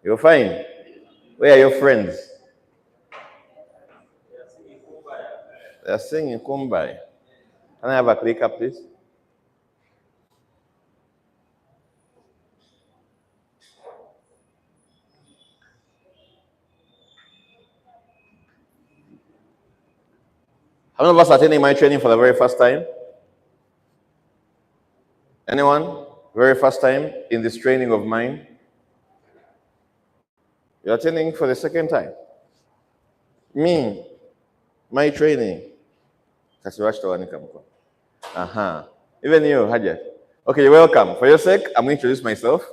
You're fine. Where are your friends? They're singing Kumbaya. Can I have a clicker, please? How many of us are attending my training for the very first time? Anyone? Very first time in this training of mine? You're attending for the second time? Me, my training. Even you, Hajat. Okay, you're welcome. For your sake, I'm going to introduce myself.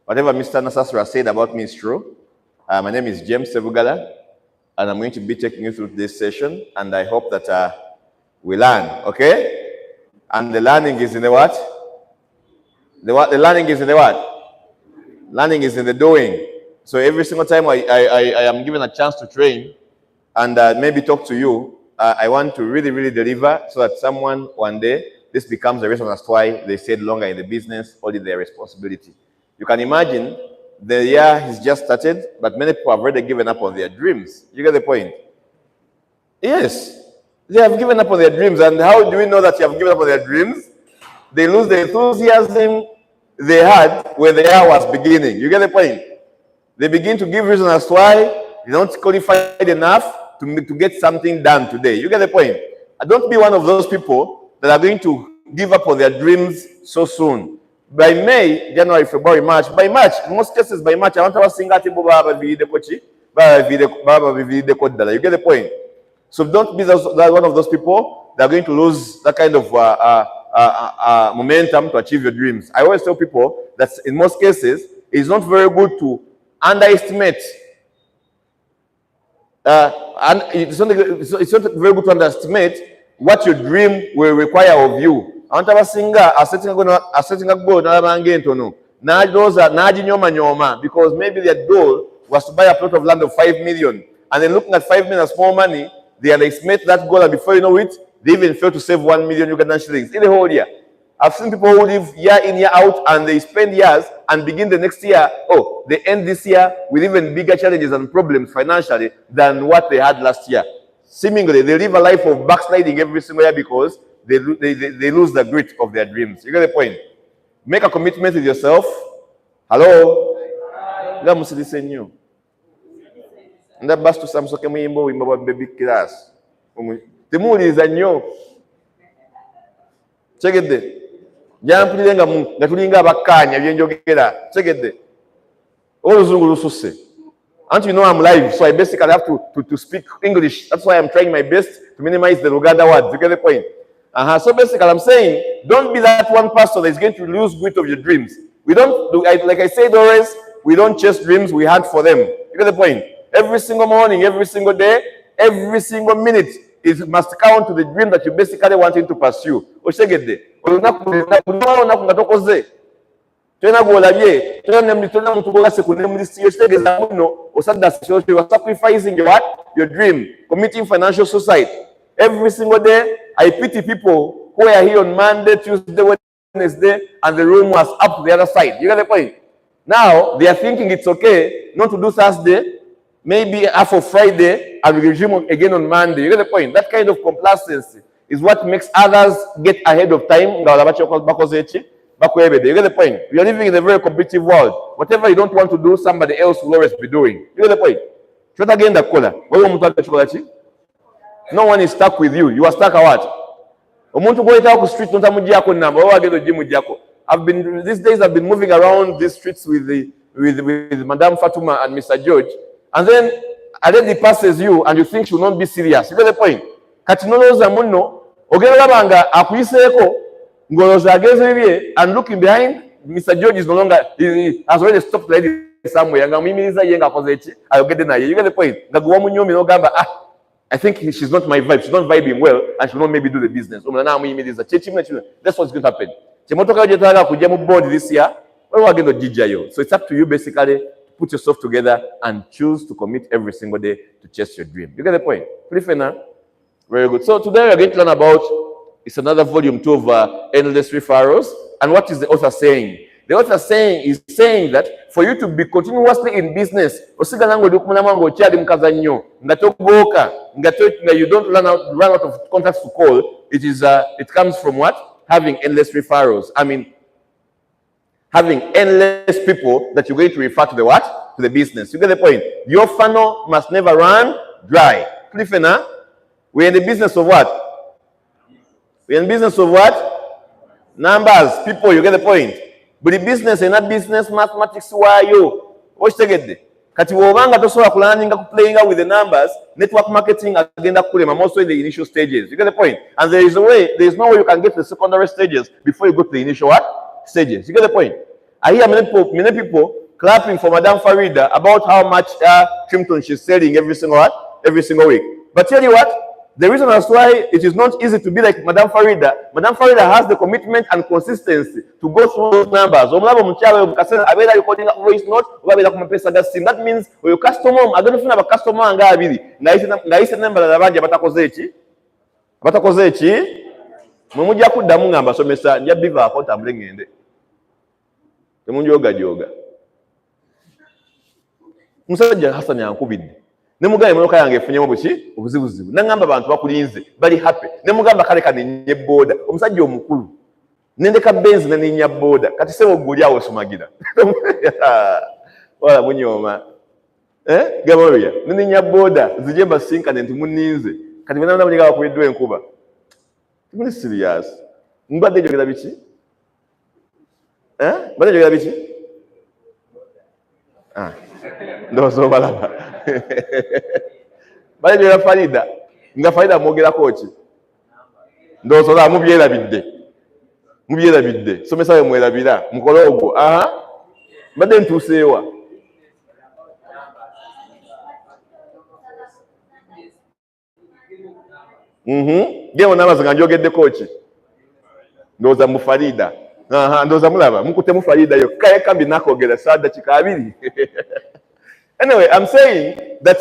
Whatever Mr. Nasasra said about me is true. My name is James Sebugala, and I'm going to be taking you through this session, and I hope that we learn, okay? And the learning is in the what? The learning is in the what? Learning is in the doing. So every single time I am given a chance to train and maybe talk to you, I want to really, really deliver so that someone one day, this becomes the reason as to why they stayed longer in the business or did their responsibility. You can imagine the year has just started, but many people have already given up on their dreams. You get the point? Yes. They have given up on their dreams. And how do we know that you have given up on their dreams? They lose the enthusiasm they had when the year was beginning. You get the point? They begin to give reasons as to why they're not qualified enough to get something done today. You get the point? Don't be one of those people that are going to give up on their dreams so soon. By May, January, February, March, by March, in most cases by March, I want to sing at you get the point? So don't be one of those people that are going to lose that kind of momentum to achieve your dreams. I always tell people that in most cases, it's not very good to underestimate. And it's not very good to underestimate what your dream will require of you. I want to singer setting a goal, because maybe their goal was to buy a plot of land of 5 million. And then looking at 5 million as small money, they underestimate that goal, and before you know it, they even fail to save 1 million Ugandan shillings in the whole year. I've seen people who live year in, year out, and they spend years and begin the next year. Oh, they end this year with even bigger challenges and problems financially than what they had last year. Seemingly, they live a life of backsliding every single year because they lose the grit of their dreams. You get the point? Make a commitment with yourself. Hello? Let me listen you. And that bus to some soke muimbo wimbo baby class. The mood is a new. Check it there. Jampulinga mu ngatulinga abakanya byenjogera. Check it there. Oluzungu lususe. And you know I'm live, so I basically have to speak English. That's why I'm trying my best to minimize the Luganda words. You get the point? So basically I'm saying, don't be that one person that is going to lose grit of your dreams. We don't do, like I said always, we don't chase dreams, we hunt for them. You get the point? Every single morning, every single day, every single minute, it must count to the dream that you basically wanting to pursue. You are sacrificing your dream, committing financial suicide. Every single day, I pity people who are here on Monday, Tuesday, Wednesday, and the room was up the other side. You get the point? Now, they are thinking it's okay not to do Thursday, maybe half of Friday, and we resume again on Monday. You get the point? That kind of complacency is what makes others get ahead of time. You get the point? We are living in a very competitive world. Whatever you don't want to do, somebody else will always be doing. You get the point? No one is stuck with you. You are stuck at what? These days I've been moving around these streets with Madame Fatuma and Mr. George, and then a lady passes you and you think she will not be serious. You get the point? And looking behind, Mr. George is no longer, he has already stopped the lady somewhere. You get the point? I think she's not my vibe. She's not vibing well, and she will not maybe do the business. That's what's going to happen. This year, so it's up to you basically to put yourself together and choose to commit every single day to chase your dream. You get the point? Very good. So today we're going to learn about, it's another volume 2 of Endless Referrals. And what is the author saying? The author is saying that for you to be continuously in business, osigala ngo dukumulamu ngo kyali mukaza nnyo nga togoka nga you don't run out of contacts to call. It comes from what? Having endless referrals. I mean, having endless people that you're going to refer to the what? To the business. You get the point? Your funnel must never run dry. Cliffena, we're in the business of what? We're in the business of what? Numbers, people, you get the point? But the business and not business mathematics, why you? What's the get there? Kati wobanga tosobola kulandinga playing out with the numbers, network marketing agenda kulema. I'm also in the initial stages. You get the point? And there is no way you can get to the secondary stages before you go to the initial what? Stages. You get the point? I hear many people clapping for Madame Farida about how much Trimpton she's selling every single week. But tell you what? The reason as why it is not easy to be like Madame Farida. Madame Farida has the commitment and consistency to go through those numbers. Recording a voice note, that means when your customer, I don't know if a customer and Gabi, number of Batakozechi, Mumuja could Damungamba, so Mr. Yabiva, what I'm bringing it. The Munyoga. Musaja Hassan Yankubid. Nemugamba emotoka yange efunye buki obuzibuzibu nangamba abantu bakulinze bali happy nemugamba kale kaninye boda omusajja omukulu nendeka Benz naninya boda kati sebo gulyawo sumagira wala munyoma gamoya naninya boda zijemba sinkane ntimuninze kati bana namuliga bakubiddwa enkuba timuli serious mbadde jogera biki mbadde jogera biki ndozo balaba bale bya Farida nga Farida mwogera kochi ndozo la mubyerabidde somesa we mwerabira mukologo bade ntusewa gemo nabaza nga njogedde kochi ndoza mu Farida ndoza mulaba mukute mu Farida yo kaye kambi nakogera sada chikabiri. Anyway, I'm saying that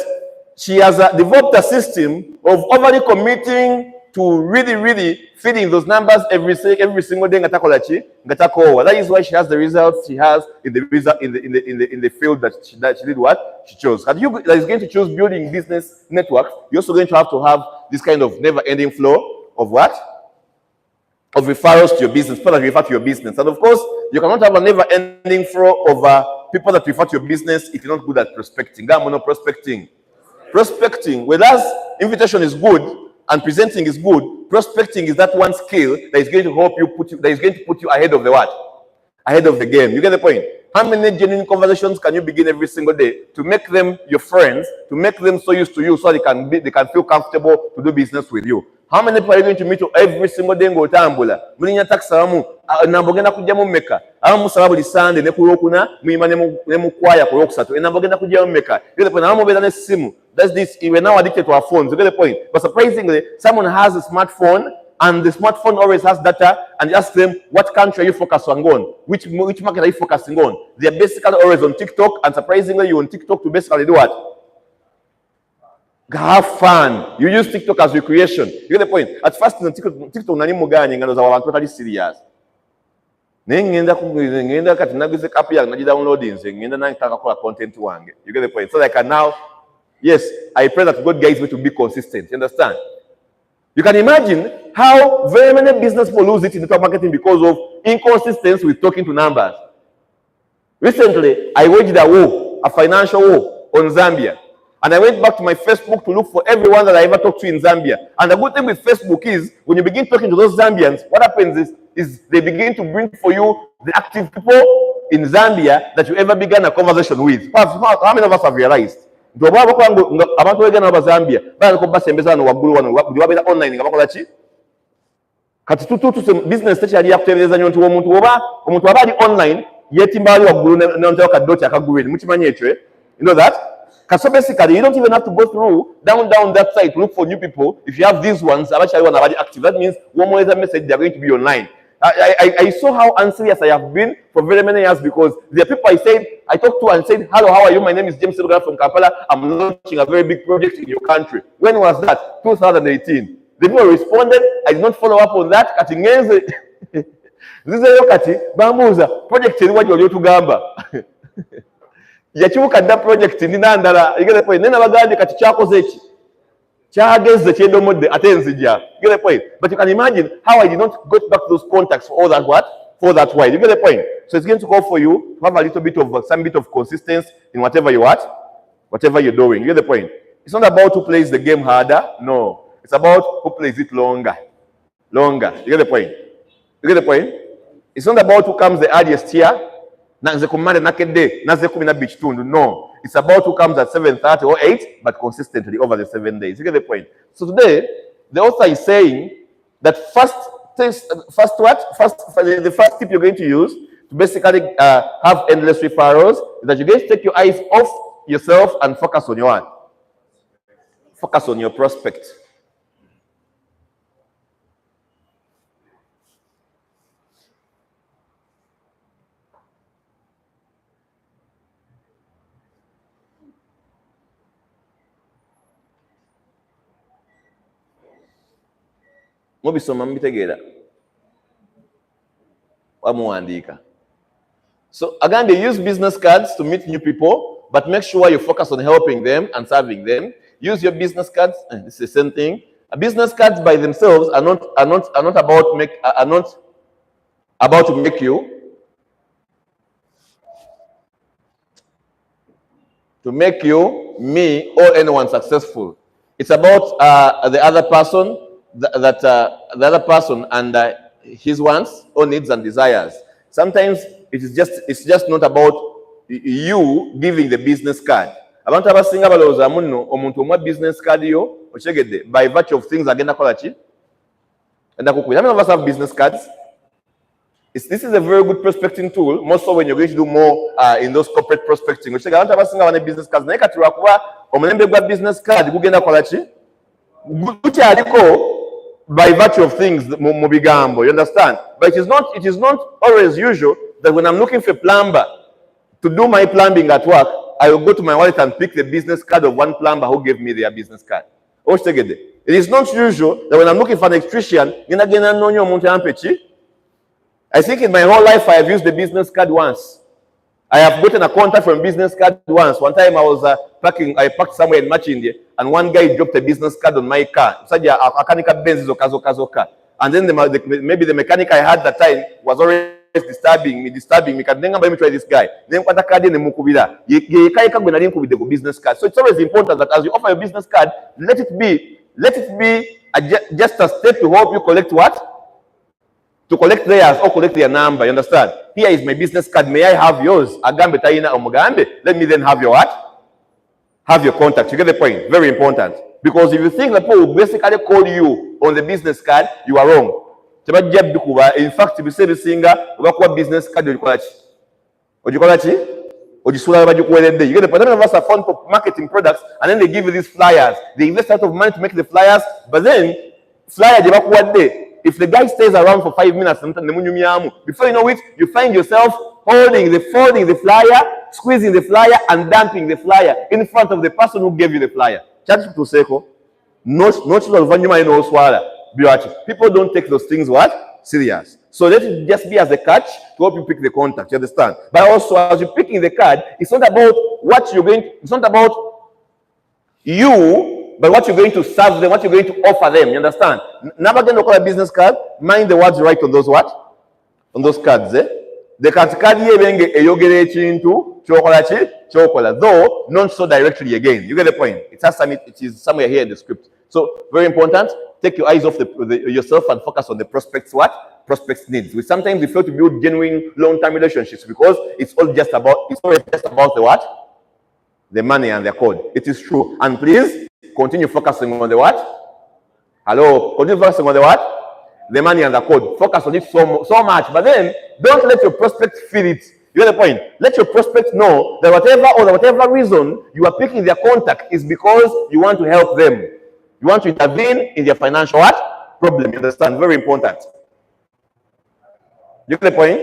she has developed a system of overly committing to really feeding those numbers every single day. That is why she has the results she has in the field that she did what she chose. And you that is going to choose building business networks, you're also going to have this kind of never-ending flow of what? Of referrals to your business, people that refer to your business. And of course, you cannot have a never-ending flow of people that refer to your business if you're not good at prospecting. Prospecting, whereas invitation is good and presenting is good, prospecting is that one skill that is going to help you put you ahead of the what? Ahead of the game. You get the point? How many genuine conversations can you begin every single day to make them your friends, to make them so used to you so they can feel comfortable to do business with you? How many people are you going to meet every single day ngo tambula? Mulinya taxamu nambogenda kujja mu meka. Abamu saba buli Sunday ne kulokuna muyima ne mukwaya ku lokusatu. Nambogenda kujja mu meka. You get the point? Abamu beza ne simu. That's this. We're now addicted to our phones. You get the point? But surprisingly, someone has a smartphone and the smartphone always has data, and you ask them, what country are you focused on going? Which market are you focusing on? They're basically always on TikTok, and surprisingly, you're on TikTok to basically do what? Have fun. You use TikTok as recreation. You get the point? At first, TikTok nani mugani ngano za abantu totally serious. Ngenda kati nagize app ya naji downloading ngenda nataka kwa content wange. You get the point? So like now, yes, I pray that God guides me to be consistent. You understand? You can imagine how very many business people lose it in network marketing because of inconsistency with talking to numbers. Recently, I waged a financial war on Zambia. And I went back to my Facebook to look for everyone that I ever talked to in Zambia. And the good thing with Facebook is, when you begin talking to those Zambians, what happens is they begin to bring for you the active people in Zambia that you ever began a conversation with. How many of us have realized? Abantu wegana aba Zambia bali ko basembeza no wagulu wano wabira online ngabakola ki kati tutu business techi ali yakutebereza nyo nti omuntu abali online yetimbali wagulu ne ntoka kadoti akagwini mukimanyi ekyo you know that. So basically, you don't even have to go through down that site to look for new people. If you have these ones, already active. That means one more message, they're going to be online. I saw how unserious I have been for very many years because there are people I talked to and said, hello, how are you? My name is James Sebugala from Kampala. I'm launching a very big project in your country. When was that? 2018. The people responded. I did not follow up on that. This is Kati, Bambuza, project in what you're to Gamba. yakibuka dda project ndina ndala, you get the point. Nena bagandi kati kyakoze eki kyageze kyedomodde ate nzija, you get the point. But you can imagine how I did not go back to those contacts for all that what, for that while, you get the point. So it's going to call for you to have a little bit of some bit of consistency in whatever you what, whatever you're doing, you get the point. It's not about who plays the game harder, no, it's about who plays it longer, you get the point. You get the point. It's not about who comes the earliest here. No, it's about who comes at 7:30 or 8, but consistently over the 7 days. You get the point. So today, the author is saying that the first tip you're going to use to basically have endless referrals is that you're going to take your eyes off yourself and focus on your one. Focus on your prospect. Mubisoma mbitegeera wamuwandiika. So again, they use business cards to meet new people, but make sure you focus on helping them and serving them. Use your business cards. It's the same thing. Business cards by themselves are not about to make you, me, or anyone successful. It's about the other person, the other person and his wants or needs and desires. Sometimes it's just not about you giving the business card. Abantu abasinga balowooza muno omuntu omwa business card yo okyegedde by virtue of things agenda kola ki enda kukuya. How many of us have business cards? This is a very good prospecting tool, more so when you're going to do more in those corporate prospecting. Okyegedde abantu abasinga bane business cards naye kati lwakuba omulembe gwa business card gugenda kola ki gukyaliko by virtue of things mu bigambo, you understand? But it is not always usual that when I'm looking for a plumber to do my plumbing at work, I will go to my wallet and pick the business card of one plumber who gave me their business card. It is not usual that when I'm looking for an electrician, I think in my whole life I have used the business card once. I have gotten a contact from a business card once. One time I was I parked somewhere in Machindi, and one guy dropped a business card on my car. And then maybe the mechanic I had that time was always disturbing me. Let me try this guy. Business card. So it's always important that as you offer your business card, let it be just a step to help you collect what? To collect theirs or collect their number, you understand? Here is my business card, may I have yours? Agambe taina omugambe. Let me then have your what? Have your contact. You get the point? Very important. Because if you think that people will basically call you on the business card, you are wrong. In fact, if you say the singer, what business card you call it? You get the point. Many of us are fond of marketing products, and then they give you these flyers. They invest a lot of money to make the flyers, but then flyer if the guy stays around for 5 minutes, before you know it, you find yourself folding the flyer, squeezing the flyer, and dumping the flyer in front of the person who gave you the flyer. People don't take those things what? Serious. So let it just be as a catch to help you pick the contact, you understand? But also, as you're picking the card, it's not about it's not about you, but what you're going to serve them, what you're going to offer them, you understand? Never going to call a business card, mind the words right on those what? On those cards, eh? The card yebenge eyogere ekintu chokola, though not so directly again. You get the point? It is somewhere here in the script. So very important, take your eyes off yourself and focus on the prospects what? Prospects needs. We sometimes fail to build genuine long-term relationships because it's always just about the what? The money and the code. It is true. And please continue focusing on the what? Hello? Continue focusing on the what? The money and the code. Focus on it so much. But then, don't let your prospect feel it. You get the point? Let your prospect know that whatever reason you are picking their contact is because you want to help them. You want to intervene in their financial what? Problem. You understand? Very important. You get the point?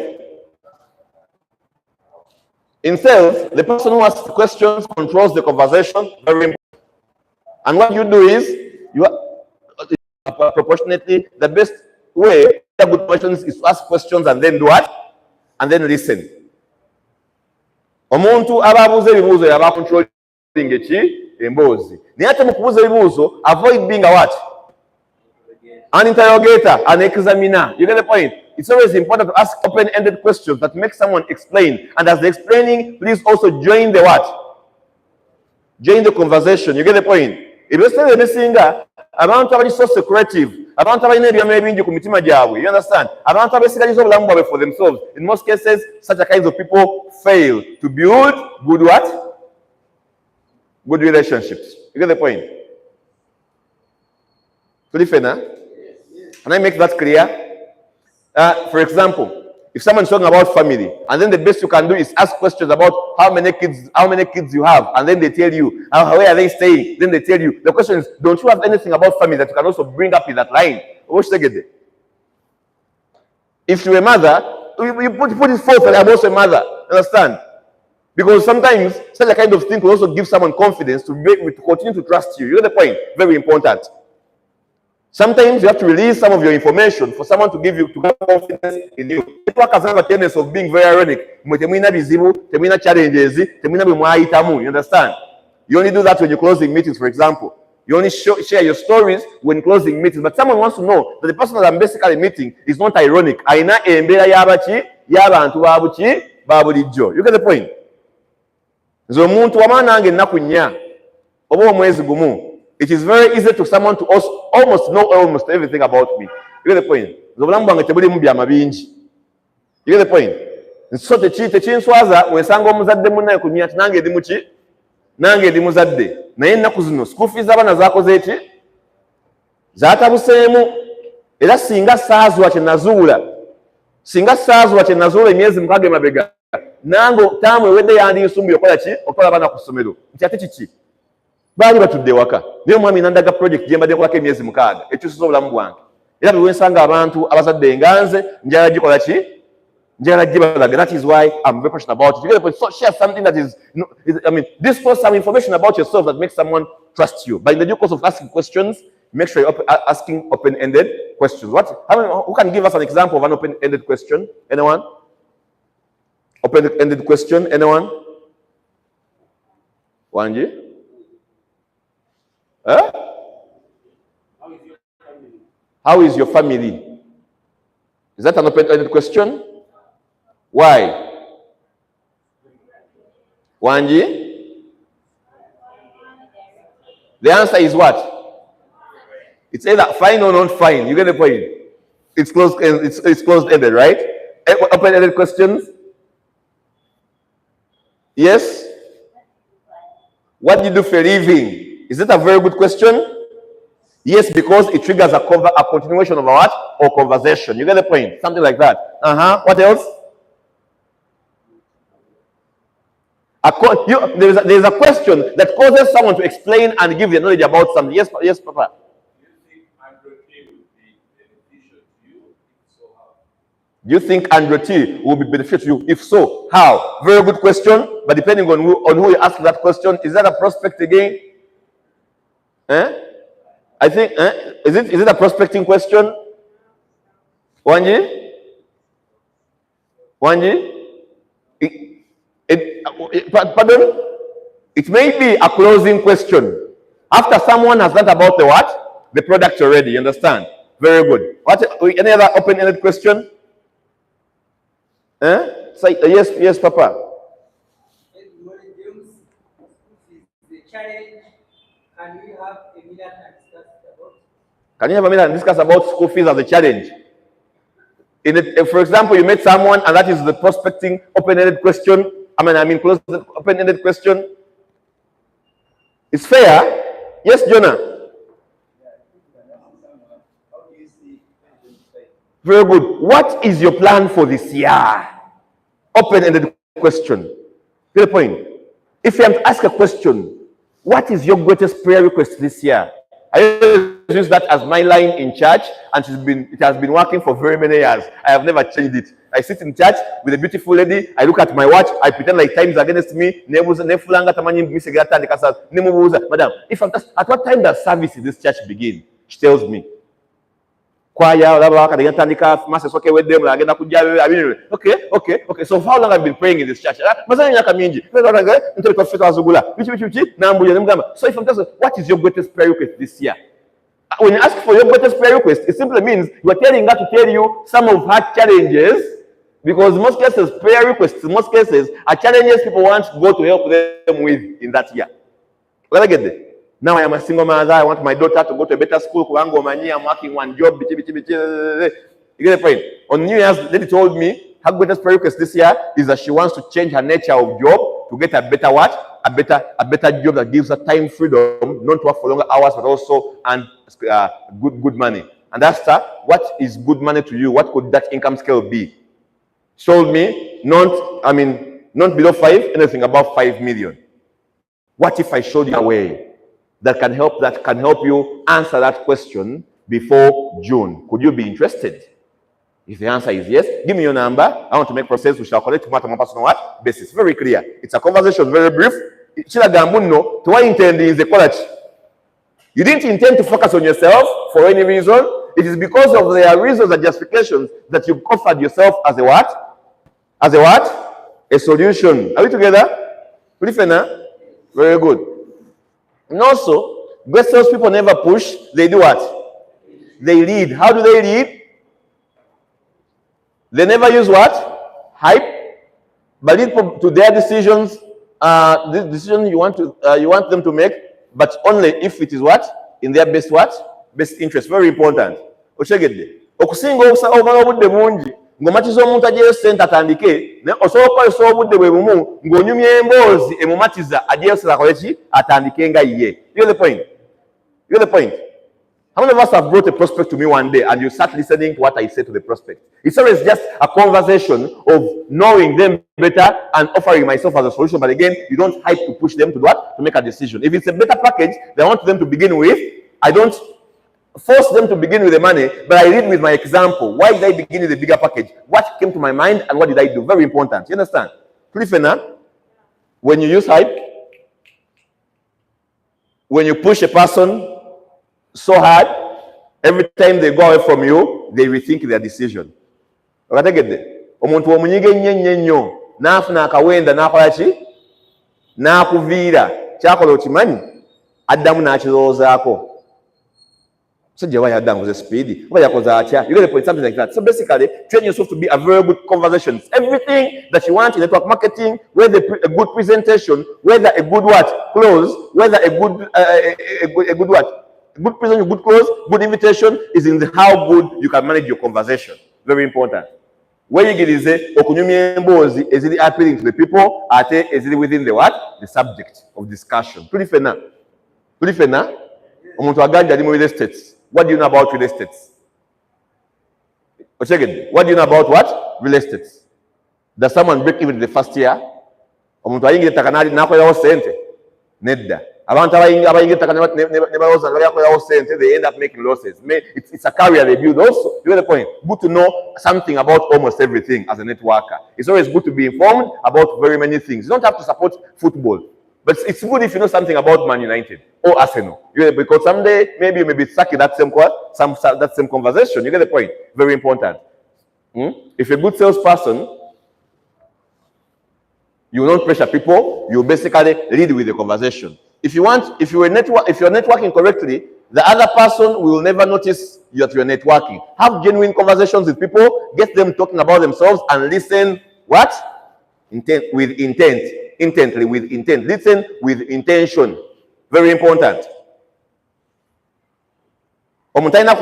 In sales, the person who asks questions controls the conversation. Very important. And what you do is, you are proportionately the best way to have good questions is to ask questions and then do what? And then listen. Omuntu ababuuza ebibuuzo yaba controlling emboozi. Naye ate mu kubuuza ebibuuzo, avoid being a what? An interrogator, an examiner. You get the point? It's always important to ask open-ended questions that make someone explain. And as they're explaining, please also join the what? Join the conversation. You get the point? If you're still missing abantu abali so secretive, abantu abalina ebyama ebingi ku mitima gyabwe, you understand? Abantu abesigaliza obulamu bwabwe for themselves. In most cases, such a kinds of people fail to build good what? Good relationships. You get the point? Can I make that clear? For example, if someone's talking about family, and then the best you can do is ask questions about how many kids you have, and then they tell you where are they staying. Then they tell you. The question is, don't you have anything about family that you can also bring up in that line? If you're a mother, you put it forth that I'm also a mother. Understand? Because sometimes such a kind of thing will also give someone confidence to continue to trust you. You know the point? Very important. Sometimes you have to release some of your information for someone to have confidence in you. People have a tendency of being very ironic. You understand? You only do that when you're closing meetings, for example. You only share your stories when closing meetings. But someone wants to know that the person that I'm basically meeting is not ironic. You get the point? It is very easy to someone to almost know almost everything about me. You get the point? You get the point? So the chinswaza when sango muzadde munnaye kunya nange ndi muki nange ndi muzadde naye ennaku zino school fees abana zakoze zatabuseemu era singa saazwa kyenazuula emyezi mukaaga emabega nange taamu ewedde yandiyisumbu yokola ki okola abaana ku ssomero nti ate kiki baali batudde waka naye omwami nandaga project gye mbadde nkolako emyezi mukaaga ekyusiza obulamu bwange era bwe nsanga abantu abazadde enganze njala gikola ki njala gibalaga. That is why I'm very passionate about it. You get so share something that is, disclose some information about yourself that makes someone trust you. But in the due course of asking questions, make sure you're asking open-ended questions. Who can give us an example of an open-ended question? Anyone? Open-ended question? Anyone? Wanji? Huh? How is your family? Is that an open-ended question? Why? Wanji? The answer is what? It's either fine or not fine. You get the point? It's closed-ended, right? Open-ended questions? Yes? What do you do for a living? Is it a very good question? Yes, because it triggers a continuation of a what? Or conversation. You get the point? Something like that. What else? There is a question that causes someone to explain and give their knowledge about something. Yes, Papa. Do you think Andrew T will be beneficial to you? If so, how? Very good question. But depending on who you ask that question, is that a prospect again? I think, is it a prospecting question? Wanji? Pardon? It may be a closing question. After someone has learned about the what? The product already, you understand? Very good. Any other open-ended question? Say, yes, Papa. Can you have a minute and discuss about school fees as a challenge? For example, you met someone and that is the prospecting open-ended question. Closed open-ended question. It's fair. Yes, Jonah. Very good. What is your plan for this year? Open-ended question. Get the point? If you have to ask a question, what is your greatest prayer request this year? I use that as my line in church, and it has been working for very many years. I have never changed it. I sit in church with a beautiful lady. I look at my watch. I pretend like time is against me. Madam, at what time does service in this church begin? She tells me. Choir, okay, with them, okay. So how long have I been praying in this church? So if I'm just, what is your greatest prayer request this year? When you ask for your greatest prayer request, it simply means you are telling God to tell you some of her challenges, because most cases, prayer requests, most cases, are challenges people want God to help them with in that year. Let me get there. Now I am a single mother. I want my daughter to go to a better school. I'm working one job. You get the point? On New Year's, lady told me her greatest prayer request this year is that she wants to change her nature of job to get a better what? A better job that gives her time freedom, not to work for longer hours, but also and good money. And that's what is good money to you? What could that income scale be? She told me not below 5, anything above 5 million. What if I showed you a way that can help you answer that question before June? Could you be interested? If the answer is yes, give me your number. I want to make process. We shall collect on a personal what basis. Very clear. It's a conversation, very brief. To what intend is the quality. You didn't intend to focus on yourself for any reason. It is because of their reasons and justifications that you've offered yourself as a what? As a what? A solution. Are we together? Very good. And also, great salespeople never push. They do what? They lead. How do they lead? They never use what? Hype. But lead to their decisions. This decision you want them to make, but only if it is what? In their best what? Best interest. Very important. Ochegede. Okusinga obumala obudde bungi ng'omatiza omuntu ajeyo ssente atandike osobola okukozesa obudde bwe bumu ng'onyumya emboozi emumatiza ajeyo ssente akole ki atandike nga ye. You get the point? You get the point? How many of us have brought a prospect to me one day and you start listening to what I say to the prospect? It's always just a conversation of knowing them better and offering myself as a solution. But again, you don't hype to push them to what? To make a decision. If it's a better package that I want them to begin with, I don't force them to begin with the money, but I lead with my example. Why did I begin with the bigger package? What came to my mind and what did I do? Very important. You understand? When you use hype, when you push a person so hard, every time they go away from you, they rethink their decision. Omuntu omunyige nnyo n'afuna akawenda n'akola ki? N'akuviira. Kyakola okimanyi? Addamu n'akirowoozaako. So you get the point, something like that. So basically, train yourself to be a very good conversation. Everything that you want in network marketing, whether a good presentation, whether a good what close, whether a good what, good presentation, good close, good invitation is in the how good you can manage your conversation. Very important. Where you get is is it appealing to the people? Is it within the what? The subject of discussion. Pretty fair now. Real estates. What do you know about real estates? What do you know about what? Real estates. Does someone break even the first year? They end up making losses. It's a career they build also. You get the point? Good to know something about almost everything as a networker. It's always good to be informed about very many things. You don't have to support football. But it's good if you know something about Man United or Arsenal. Because someday, maybe you may be stuck in that same conversation. You get the point? Very important. If you're a good salesperson, you will not pressure people. You basically lead with the conversation. If you're networking correctly, the other person will never notice that you're networking. Have genuine conversations with people. Get them talking about themselves and listen. What? With intent. Intently, with intent. Listen with intention. Very important. You get the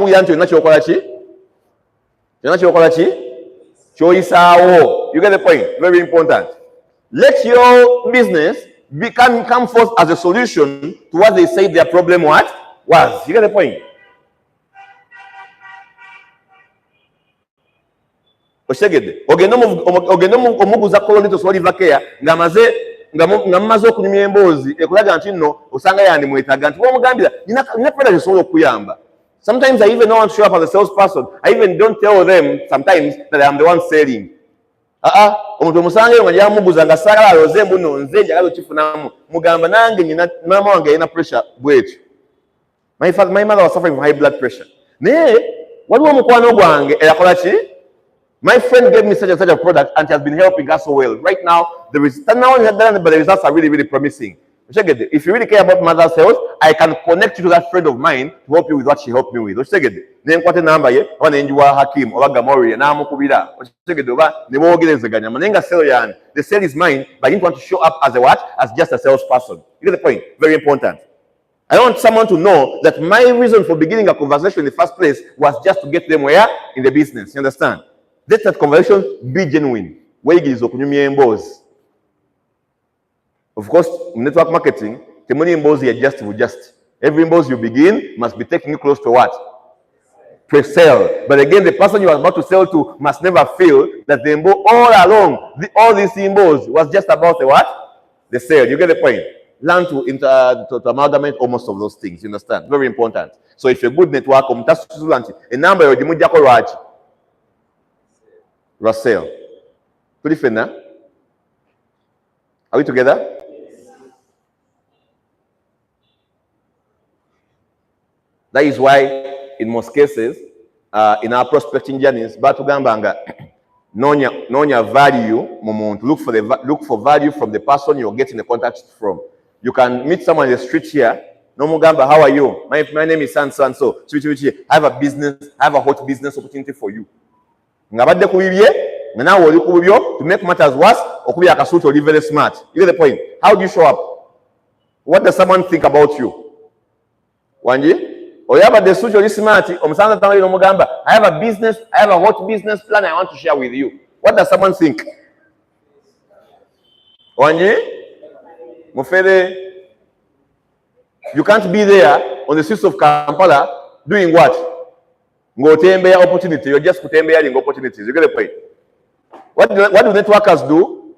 point? Very important. Let your business come forth as a solution to what they say their problem was. You get the point? Ogenda omuguza koloni tosoliva keya ngamaze okunyumya emboozi ekulaga nti nno osanga yandi mwetaaga nti bw'omugambira nina product esobola okuyamba. Sometimes I even don't want to show up as a salesperson. I even don't tell them sometimes that I am the one selling. Omuntu omusangeyo nga gyamuguza nga saagala aloze mbuno nze njagala okifunamu mugamba nange nyina maama wange yalina pressure bwetyo. My mother was suffering from high blood pressure. Naye My friend gave me such and such a product and it has been helping us so well. Right now, the results are really, really promising. If you really care about mother's health, I can connect you to that friend of mine to help you with what she helped me with. The sale is mine, but I didn't want to show up as a what? As just a salesperson. You get the point? Very important. I want someone to know that my reason for beginning a conversation in the first place was just to get them where? In the business. You understand? Let that conversation be genuine. Of course, network marketing, the money involves you just. Every invoice you begin must be taking you close to what? Pre-sale. But again, the person you are about to sell to must never feel that the invoice all along, all these symbols was just about the what? The sale. You get the point? Learn to amalgamate almost of those things. You understand? Very important. So if you're a good network, a number of Russell. Are we together? That is why, in most cases, in our prospecting journeys, batugambanga nonya value moment. Look for value from the person you're getting the contact from. You can meet someone in the street here. No mugamba, how are you? My name is so and so. I have a business. I have a hot business opportunity for you. To make matters worse, or you're very smart. You get the point? How do you show up? What does someone think about you? Wanji? Or you have a social smart, I have a business, I have a hot business plan I want to share with you. What does someone think? Wanji? Mufere, you can't be there on the streets of Kampala doing what? Ngotembe opportunity. You're just kutembeaing opportunities. You get the point? What do networkers do?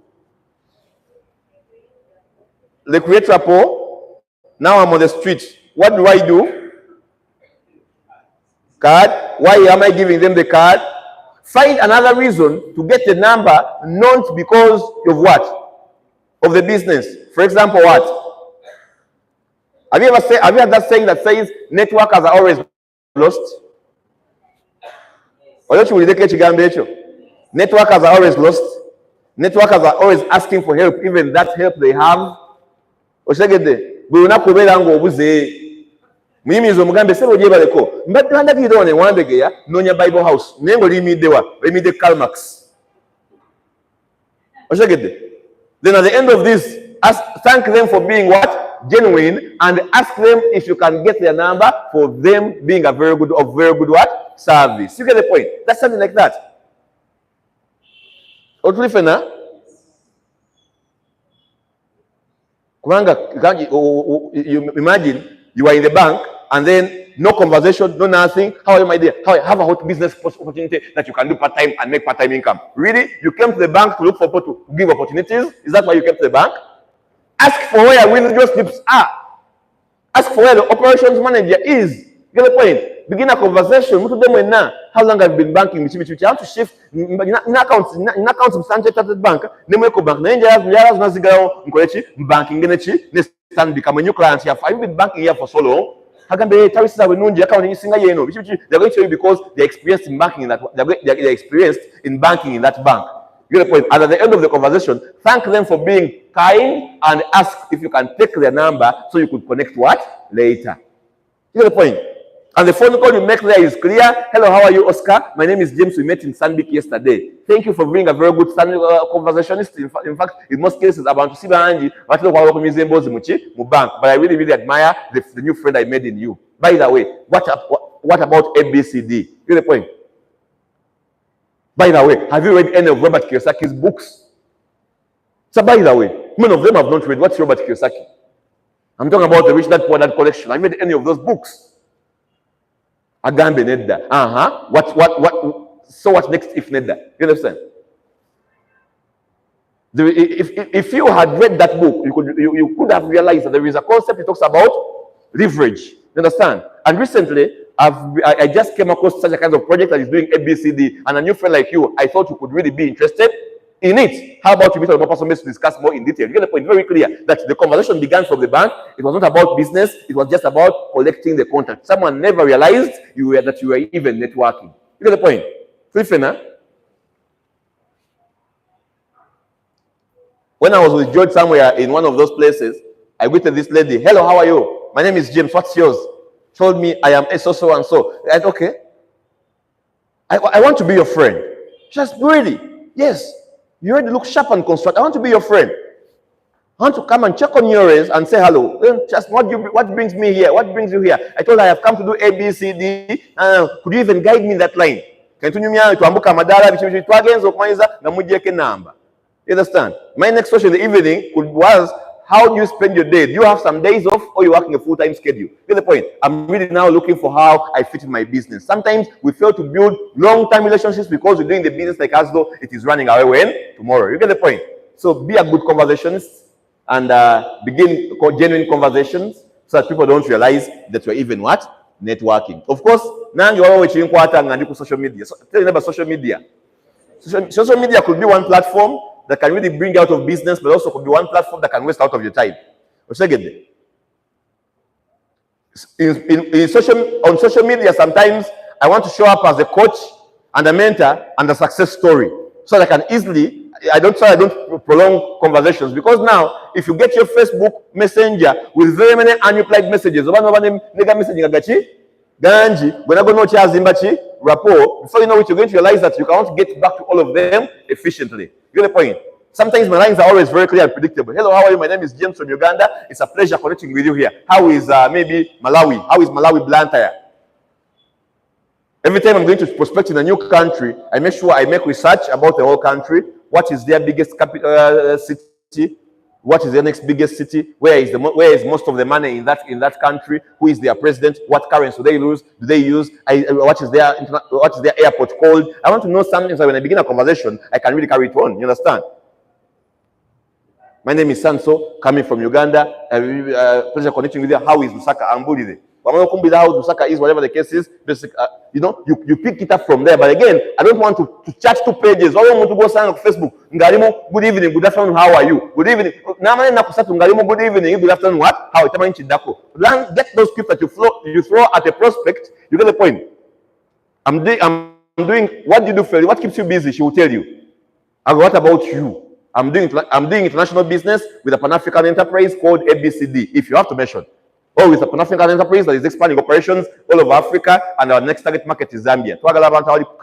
They create rapport. Now I'm on the street. What do I do? Card. Why am I giving them the card? Find another reason to get the number, not because of what? Of the business. For example, what? Have you heard that saying that says networkers are always lost? Networkers are always lost. Networkers are always asking for help, even that help they have. Muyimizo mugambe sebo je baleko mbadde bidone wandegeya nonya Bible house nengo limide Calmax. Then at the end of this, thank them for being what? Genuine, and ask them if you can get their number for them being a very good what? Service. You get the point? That's something like that. You imagine you are in the bank and then no conversation, no nothing. How are you, my dear? How I have a hot business opportunity that you can do part-time and make part-time income. Really? You came to the bank to look for people to give opportunities? Is that why you came to the bank? Ask for where window slips are. Ask for where the operations manager is. Get the point? Begin a conversation. How long have you been banking? You have to shift in accounts of Standard Bank. Banking stand become a new client here. I've been banking here for so long. They're going to tell you because they're experienced in banking in that. They're experienced in banking in that bank. You get the point? And at the end of the conversation, thank them for being kind and ask if you can take their number so you could connect what later. You get the point? And the phone call you make there is clear. Hello, how are you, Oscar? My name is James. We met in Sandbeach yesterday. Thank you for being a very good conversationist. In fact, in most cases, about to see bank. But I really, really admire the new friend I made in you. By the way, what about ABCD? You get the point? By the way, have you read any of Robert Kiyosaki's books? So by the way, many of them have not read. What's Robert Kiyosaki? I'm talking about the Rich Dad Poor Dad collection. Have you read any of those books? Agambe nedda. So what next if nedda? You understand? If you had read that book, you could have realized that there is a concept it talks about leverage. You understand? And recently, I just came across such a kind of project that is doing ABCD, and a new friend like you, I thought you could really be interested in it. How about you meet another person to discuss more in detail? You get the point. Very clear that the conversation began from the bank. It was not about business. It was just about collecting the contact. Someone never realized that you were even networking. You get the point. When I was with George somewhere in one of those places, I greeted this lady. Hello, how are you? My name is James. What's yours? Told me I am so and so. I said, okay. I want to be your friend. Just really? Yes. You already look sharp and constructed. I want to be your friend. I want to come and check on your race and say hello. Just what brings me here? What brings you here? I told her I have come to do A, B, C, D. Could you even guide me in that line? You understand? My next question in the evening was, how do you spend your day? Do you have some days off or you're working a full-time schedule? Get the point? I'm really now looking for how I fit in my business. Sometimes we fail to build long-term relationships because we're doing the business like as though it is running away when? Tomorrow. You get the point? So be a good conversationist and begin genuine conversations so that people don't realize that you're even what? Networking. Of course, now you're always social media. So, tell you about social media. Social media could be one platform that can really bring you out of business, but also could be one platform that can waste out of your time. On social media, sometimes I want to show up as a coach and a mentor and a success story, so that I can easily, I don't prolong conversations, because now if you get your Facebook Messenger with very many unreplied messages, rapport, before you know it, you're going to realize that you cannot get back to all of them efficiently. You get the point? Sometimes my lines are always very clear and predictable. Hello, how are you? My name is James from Uganda. It's a pleasure connecting with you here. How is maybe Malawi? How is Malawi Blantyre? Every time I'm going to prospect in a new country, I make sure I make research about the whole country. What is their biggest capital city? What is their next biggest city? Where is most of the money in that country? Who is their president? What currency do they use? What is their airport called? I want to know something so when I begin a conversation, I can really carry it on. You understand? My name is Sanso, coming from Uganda. Pleasure connecting with you. How is Lusaka? Ambulide. How Lusaka is, whatever the case is, you pick it up from there. But again, I don't want to chat 2 pages. I don't want to go sign on Facebook. Ngalimo, good evening, good afternoon, how are you? Good evening. Good evening, good afternoon, what? How? Get those scripts that you throw at a prospect. You get the point. I'm doing, what do you do for you? What keeps you busy? She will tell you. And what about you? I'm doing international business with a Pan-African enterprise called ABCD, if you have to mention. Or with a Pan-African enterprise that is expanding operations all over Africa, and our next target market is Zambia.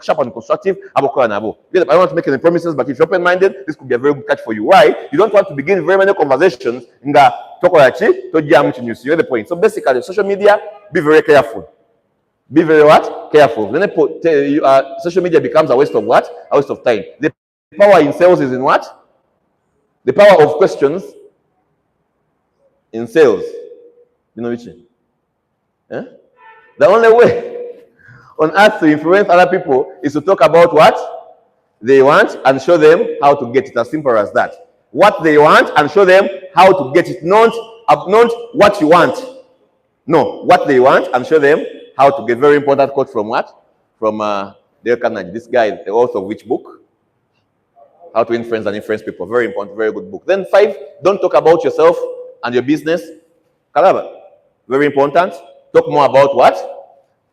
Sharp and constructive. I don't want to make any promises, but if you're open-minded, this could be a very good catch for you. Why? You don't want to begin very many conversations. You get the point. So basically, social media, be very careful. Be very what? Careful. Then social media becomes a waste of what? A waste of time. The power in sales is in what? The power of questions in sales. You know which? The only way on earth to influence other people is to talk about what they want and show them how to get it. As simple as that. What they want and show them how to get it. Not what you want. No, what they want and show them how to get. Very important quote from what? From Dale Carnegie. This guy, the author of which book? How to Influence and Influence People. Very important, very good book. Then 5, don't talk about yourself and your business. Kalaba. Very important. Talk more about what?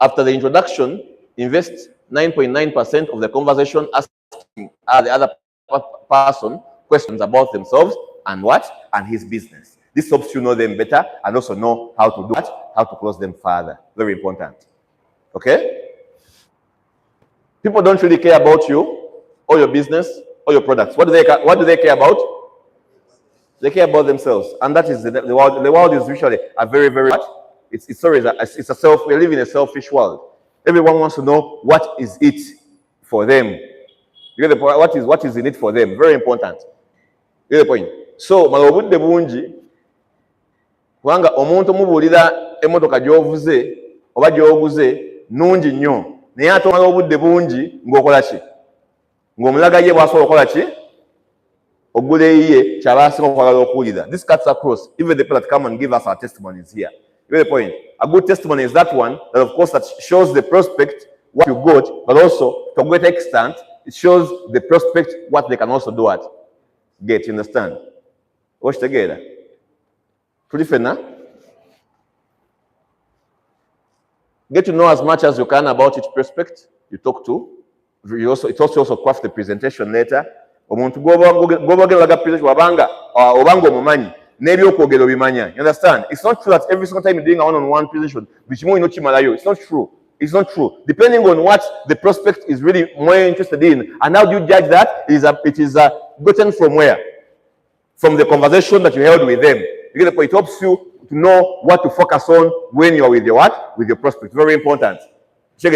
After the introduction, invest 9.9% of the conversation asking the other person questions about themselves and what? And his business. This helps you know them better and also know how to do what? How to close them further. Very important. Okay? People don't really care about you or your business or your products. What do they care about? They care about themselves, and that is the world. The world is usually a very, very. We live in a selfish world. Everyone wants to know what is it for them. You get the point? What is in it for them? Very important. You get the point. So, malobudde bungi, kubanga omuntu mubulira emotoka gy'ovuze oba gy'oguze nungi nnyo, naye ate omala obudde bungi ng'okola ki? Ng'omulaga ye bw'asobola okukola ki? Ogula eyiye kyaba asinga okwagala okuwulira. This cuts across even the people that come and give us our testimonies here. You get the point? A good testimony is that one that, of course, that shows the prospect what you got, but also to a great extent it shows the prospect what they can also do at get. You understand? Watch together. Pretty fair, nah? Get to know as much as you can about each prospect you talk to. It also craft the presentation later. Omuntu goba presentation wabanga obango mumanyi nebyo kwogero bimanya. You understand? It's not true that every single time you're doing a one-on-one presentation, it's not true. It's not true. Depending on what the prospect is really more interested in, and how do you judge that? It is gotten from where? From the conversation that you held with them. You get the point. It helps you to know what to focus on when you are with your what? With your prospect. Very important. To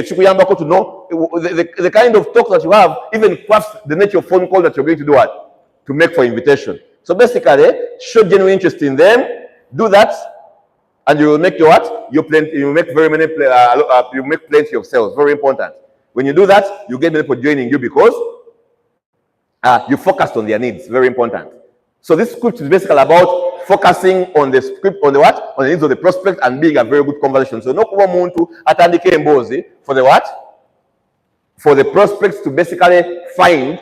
know the kind of talk that you have, even crafts the nature of phone call that you're going to do what? To make for invitation. So basically, show genuine interest in them, do that, and you will make your what? You make very many you make plenty of sales. Very important. When you do that, you get people joining you because you focused on their needs. Very important. So this script is basically about focusing on the script, on the what? On the needs of the prospect and being a very good conversation. So no kuba muntu atandike embozi for the what? For the prospects to basically find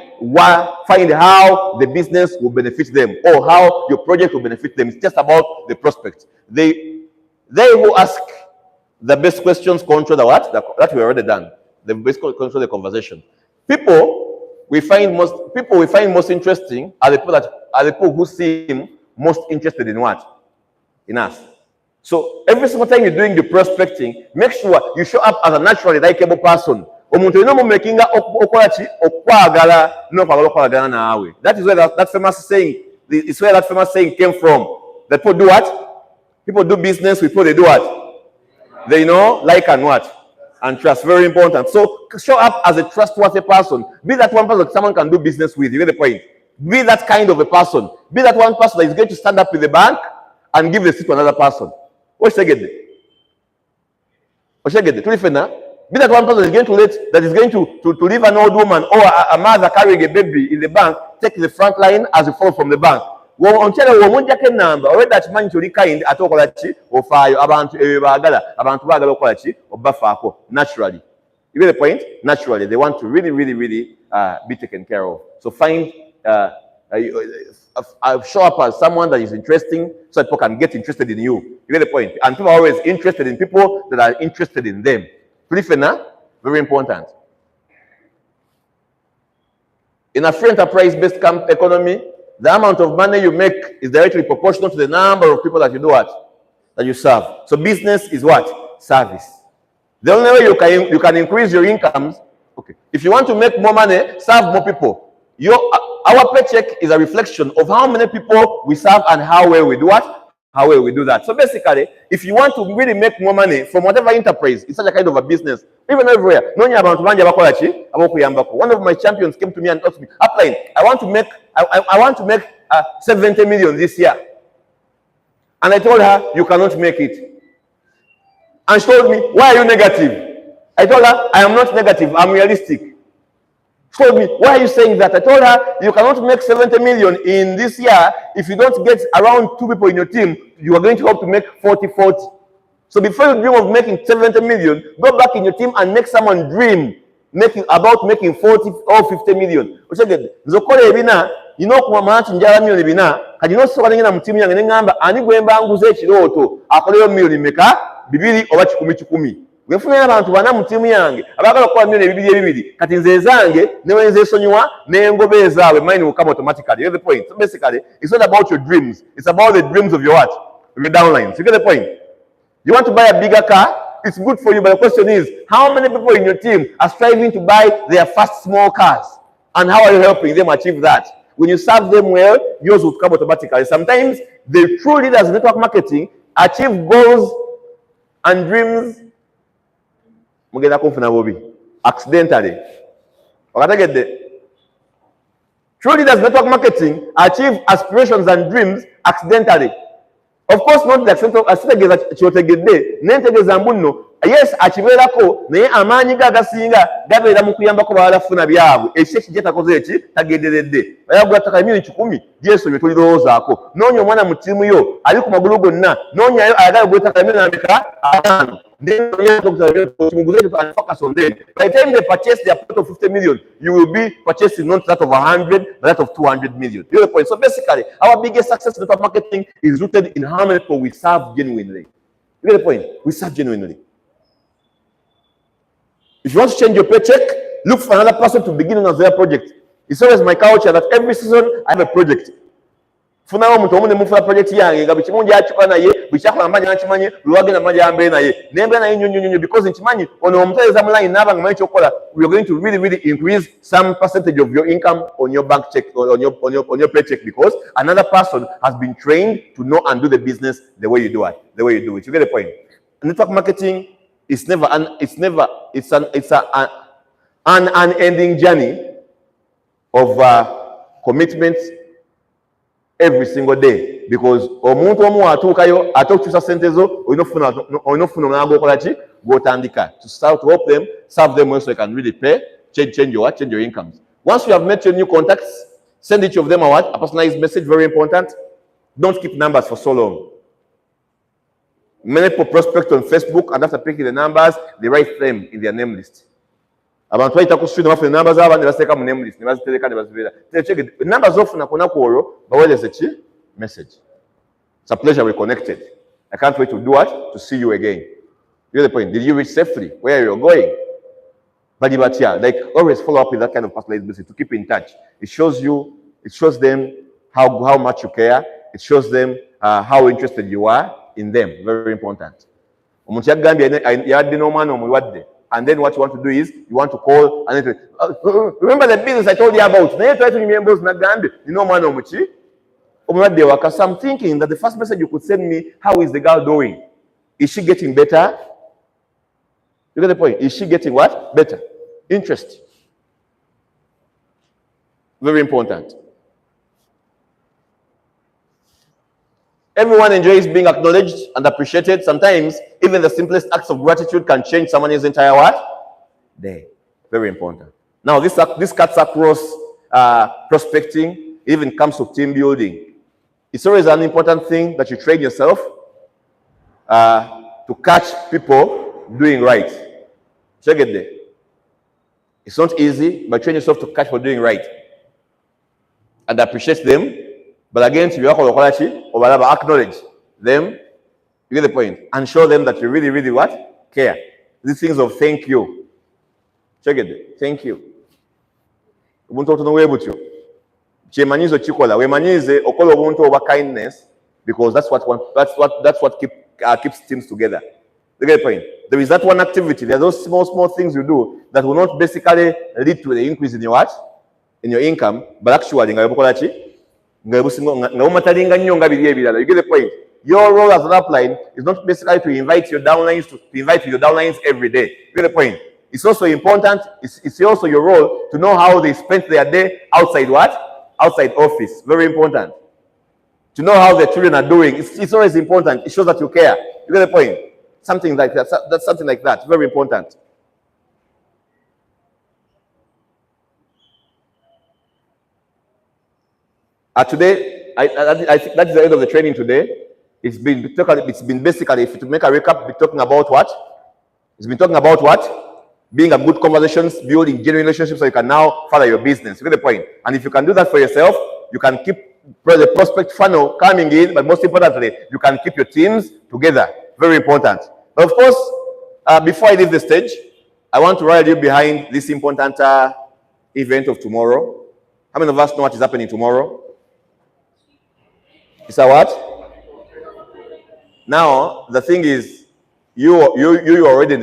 how the business will benefit them or how your project will benefit them. It's just about the prospects. They who ask the best questions control the what? That we already done. The best control the conversation. People we find most interesting are the people who seem most interested in what? In us. So every single time you're doing the prospecting, make sure you show up as a naturally likable person. That is where that famous saying, it's where that famous saying came from. That people do what? People do business with people they do what? They know, like and what? And trust. Very important. So show up as a trustworthy person. Be that one person that someone can do business with. You get the point? Be that kind of a person. Be that one person that is going to stand up with the bank and give the seat to another person. What should I get there? What should I get there? Be that one person that is going to leave an old woman or a mother carrying a baby in the bank, take the front line as you fall from the bank. That man to kind naturally. You get the point? Naturally, they want to really be taken care of. So find show up as someone that is interesting so that people can get interested in you. You get the point? And people are always interested in people that are interested in them. Very important. In a free enterprise-based economy, the amount of money you make is directly proportional to the number of people that you do what? That you serve. So business is what? Service. The only way you can increase your incomes, okay. If you want to make more money, serve more people. Our paycheck is a reflection of how many people we serve and how well we do what? How well we do that. So basically, if you want to really make more money from whatever enterprise, it's such a kind of a business, even everywhere. One of my champions came to me and asked me, "Upline, I want to make 70 million this year." And I told her, "You cannot make it." And she told me, "Why are you negative?" I told her, "I am not negative, I'm realistic." She told me, "Why are you saying that?" I told her, "You cannot make 70 million in this year if you don't get around 2 people in your team. You are going to have to make 40-40. So before you dream of making 70 million, go back in your team and make someone dream about making 40 or 50 million. You know, njala million bina, kati no soka ngina mu team yange ne ngamba ani gwemba nguze ekiroto akoleyo million meka 2 oba 10. Wefuna abantu bana mu team yange abagala okukola million 2 kati nze zange ne wenze esonyiwa n'engobe ezaabwe mine will come automatically. You get the point? So basically, it's not about your dreams. It's about the dreams of your what? Your downlines. You get the point? You want to buy a bigger car? It's good for you, but the question is, how many people in your team are striving to buy their first small cars? And how are you helping them achieve that? When you serve them well, yours will come automatically. Sometimes the true leaders in network marketing achieve goals and dreams accidentally. True leaders in network marketing achieve aspirations and dreams accidentally. Of course, not the extent of yes, achiverako naye amaanyi gagasinga gabeera mu kuyambako balafuna byabwe ekyo kijetakoze eki tagenderedde bayagula taka milioni 10 Yesu bye tulirowoozaako noonya omwana mu ttiimu yo ali ku magulu gonna noonyayo ayagala gwetaka milioni 5 Then and focus on them. By the time they purchase their plot of 50 million, you will be purchasing not that of 100, but that of 200 million. You know the point? So basically, our biggest success in network marketing is rooted in how many people we serve genuinely. You get the point? We serve genuinely. If you want to change your paycheck, look for another person to begin on their project. It's always my culture that every season I have a project. Funa omuntu omune mufuna project yange nga bikimungi achuka naye bichakola manje nakimanye luwage na manje ambe naye nembe naye nyonyonyo because nkimanyi ono omuteza mu line naba nga manyi chokola we are going to really increase some percentage of your income on your bank check or on your paycheck because another person has been trained to know and do the business the way you do it. You get the point? Network marketing is an unending journey of commitments every single day because omuntu omu atuukayo atokukyusa sente zo olina okufuna omulanga gw'okola ki gw'otandika to help them, serve them so they can really pay, change your incomes. Once you have met your new contacts, send each of them a personalized message, very important. Don't keep numbers for so long. Many people prospect on Facebook and after picking the numbers, they write them in their name list. Abantu bayita ku street bafuna numbers abandi baseka mu name list ne bazitereka ne bazibira check numbers ofuna kona kwolo baweleze ki message. It's a pleasure we connected. I can't wait to do what to see you again. You get the point? Did you reach safely where you're going? But yeah, like always follow up with that kind of personalized message to keep in touch. It shows them how much you care. It shows them how interested you are in them. Very important. Omuntu yagambye yadde n'omwana omulwadde. And then what you want to do is you want to call and then remember the business I told you about. Now you try to remember because I'm thinking that the first message you could send me, how is the girl doing? Is she getting better? You get the point? Is she getting what? Better. Interest. Very important. Everyone enjoys being acknowledged and appreciated. Sometimes, even the simplest acts of gratitude can change someone's entire what? Day. Very important. Now, this cuts across prospecting, even comes to team building. It's always an important thing that you train yourself to catch people doing right. Check it there. It's not easy, but train yourself to catch people doing right and appreciate them. But again, you acknowledge them, you get the point, and show them that you really what? Care. These things of thank you. Check it. Thank you. Chemanyizo chikola. Wemanyize okola obuntu oba kindness because that's what keeps teams together. You get the point? There is that one activity. There are those small things you do that will not basically lead to the increase in your what? In your income, but actually you get the point. Your role as an upline is not basically to invite your downlines every day. You get the point. It's also important. It's also your role to know how they spent their day outside what? Outside office. Very important. To know how their children are doing. It's always important. It shows that you care. You get the point. Something like that. That's something like that. Very important. Today, I think that's the end of the training today. It's been basically, if to make a recap, we're talking about what? It's been talking about what? Being a good conversations, building genuine relationships so you can now further your business. You get the point? And if you can do that for yourself, you can keep the prospect funnel coming in, but most importantly, you can keep your teams together. Very important. But of course, before I leave the stage, I want to rally you behind this important event of tomorrow. How many of us know what is happening tomorrow? It's a what? Now, the thing is, you already